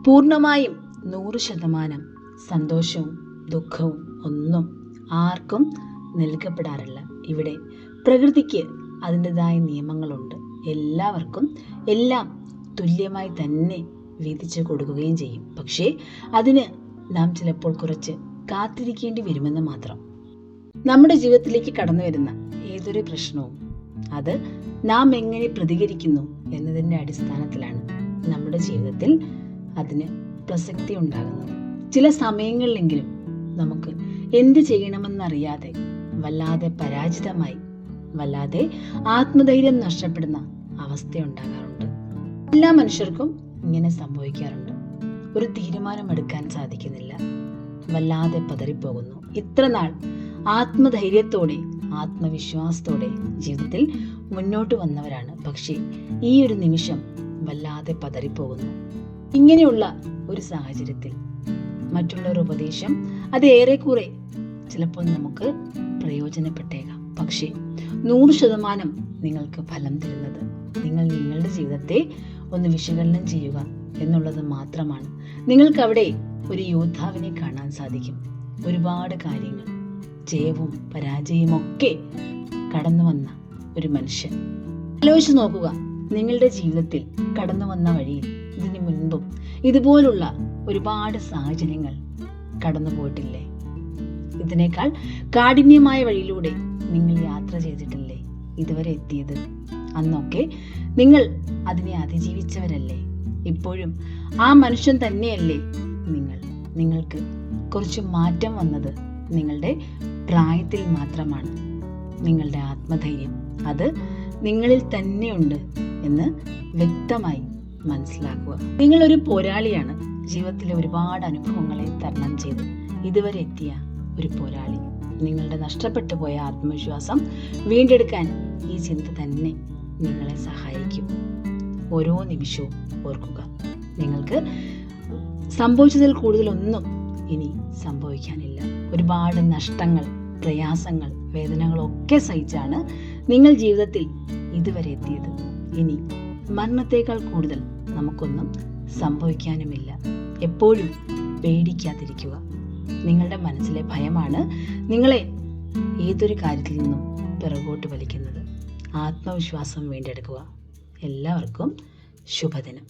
പൂർണ്ണമായും 100% സന്തോഷവും ദുഃഖവും ഒന്നും ആർക്കും നൽകപ്പെടാറില്ല. ഇവിടെ പ്രകൃതിക്ക് അതിൻ്റെതായ നിയമങ്ങളുണ്ട്. എല്ലാവർക്കും എല്ലാം തുല്യമായി തന്നെ വിധിച്ചു കൊടുക്കുകയും ചെയ്യും. പക്ഷേ അതിന് നാം ചിലപ്പോൾ കുറച്ച് കാത്തിരിക്കേണ്ടി വരുമെന്ന് മാത്രം. നമ്മുടെ ജീവിതത്തിലേക്ക് കടന്നു വരുന്ന ഏതൊരു പ്രശ്നവും അത് നാം എങ്ങനെ പ്രതികരിക്കുന്നു എന്നതിൻ്റെ അടിസ്ഥാനത്തിലാണ് നമ്മുടെ ജീവിതത്തിൽ അതിന് പ്രസക്തി ഉണ്ടാകുന്നത്. ചില സമയങ്ങളിലെങ്കിലും നമുക്ക് എന്ത് ചെയ്യണമെന്നറിയാതെ വല്ലാതെ പരാജിതമായി, വല്ലാതെ ആത്മധൈര്യം നഷ്ടപ്പെടുന്ന അവസ്ഥയുണ്ടാകാറുണ്ട്. എല്ലാ മനുഷ്യർക്കും ഇങ്ങനെ സംഭവിക്കാറുണ്ട്. ഒരു തീരുമാനമെടുക്കാൻ സാധിക്കുന്നില്ല, വല്ലാതെ പതറിപ്പോകുന്നു. ഇത്ര നാൾ ആത്മധൈര്യത്തോടെ ആത്മവിശ്വാസത്തോടെ ജീവിതത്തിൽ മുന്നോട്ട് വന്നവരാണ്. പക്ഷേ ഈ ഒരു നിമിഷം വല്ലാതെ പതറിപ്പോകുന്നു. ഇങ്ങനെയുള്ള ഒരു സാഹചര്യത്തിൽ മറ്റുള്ളവർ ഉപദേശം അത് ഏറെക്കുറെ ചിലപ്പോൾ നമുക്ക് പ്രയോജനപ്പെട്ടേക്കാം. പക്ഷേ 100% നിങ്ങൾക്ക് ഫലം തരുന്നത് നിങ്ങൾ നിങ്ങളുടെ ജീവിതത്തെ ഒന്ന് വിശകലനം ചെയ്യുക എന്നുള്ളത് മാത്രമാണ്. നിങ്ങൾക്ക് അവിടെ ഒരു യോദ്ധാവിനെ കാണാൻ സാധിക്കും. ഒരുപാട് കാര്യങ്ങൾ, ജയവും പരാജയവും ഒക്കെ കടന്നു വന്ന ഒരു മനുഷ്യൻ. ആലോചിച്ച് നോക്കുക, നിങ്ങളുടെ ജീവിതത്തിൽ കടന്നു വന്ന വഴിയിൽ ഇതിനു മുൻപും ഇതുപോലുള്ള ഒരുപാട് സാഹചര്യങ്ങൾ കടന്നു പോയിട്ടില്ലേ? ഇതിനേക്കാൾ കാഠിന്യമായ വഴിയിലൂടെ നിങ്ങൾ യാത്ര ചെയ്തിട്ടില്ലേ ഇതുവരെ എത്തിയത്? അന്നൊക്കെ നിങ്ങൾ അതിനെ അതിജീവിച്ചവരല്ലേ? ഇപ്പോഴും ആ മനുഷ്യൻ തന്നെയല്ലേ നിങ്ങൾക്ക് കുറച്ച് മാറ്റം വന്നത് നിങ്ങളുടെ പ്രായത്തിൽ മാത്രമാണ്. നിങ്ങളുടെ ആത്മധൈര്യം അത് നിങ്ങളിൽ തന്നെയുണ്ട് എന്ന് വ്യക്തമായി മനസ്സിലാക്കുക. നിങ്ങളൊരു പോരാളിയാണ്. ജീവിതത്തിലെ ഒരുപാട് അനുഭവങ്ങളെ തരണം ചെയ്ത് ഇതുവരെ എത്തിയ ഒരു പോരാളി. നിങ്ങളുടെ നഷ്ടപ്പെട്ടു പോയ ആത്മവിശ്വാസം വീണ്ടെടുക്കാൻ ഈ ചിന്ത തന്നെ നിങ്ങളെ സഹായിക്കും. ഓരോ നിമിഷവും ഓർക്കുക, നിങ്ങൾക്ക് സംഭവിച്ചതിൽ കൂടുതലൊന്നും ഇനി സംഭവിക്കാനില്ല. ഒരുപാട് നഷ്ടങ്ങൾ, പ്രയാസങ്ങൾ, വേദനകളൊക്കെ സഹിച്ചാണ് നിങ്ങൾ ജീവിതത്തിൽ ഇതുവരെ എത്തിയത്. ഇനി മരണത്തേക്കാൾ കൂടുതൽ നമുക്കൊന്നും സംഭവിക്കാനുമില്ല. എപ്പോഴും പേടിക്കാതിരിക്കുക. നിങ്ങളുടെ മനസ്സിലെ ഭയമാണ് നിങ്ങളെ ഏതൊരു കാര്യത്തിൽ നിന്നും പിറകോട്ട് വലിക്കുന്നത്. ആത്മവിശ്വാസം വീണ്ടെടുക്കുക. എല്ലാവർക്കും ശുഭദിനം.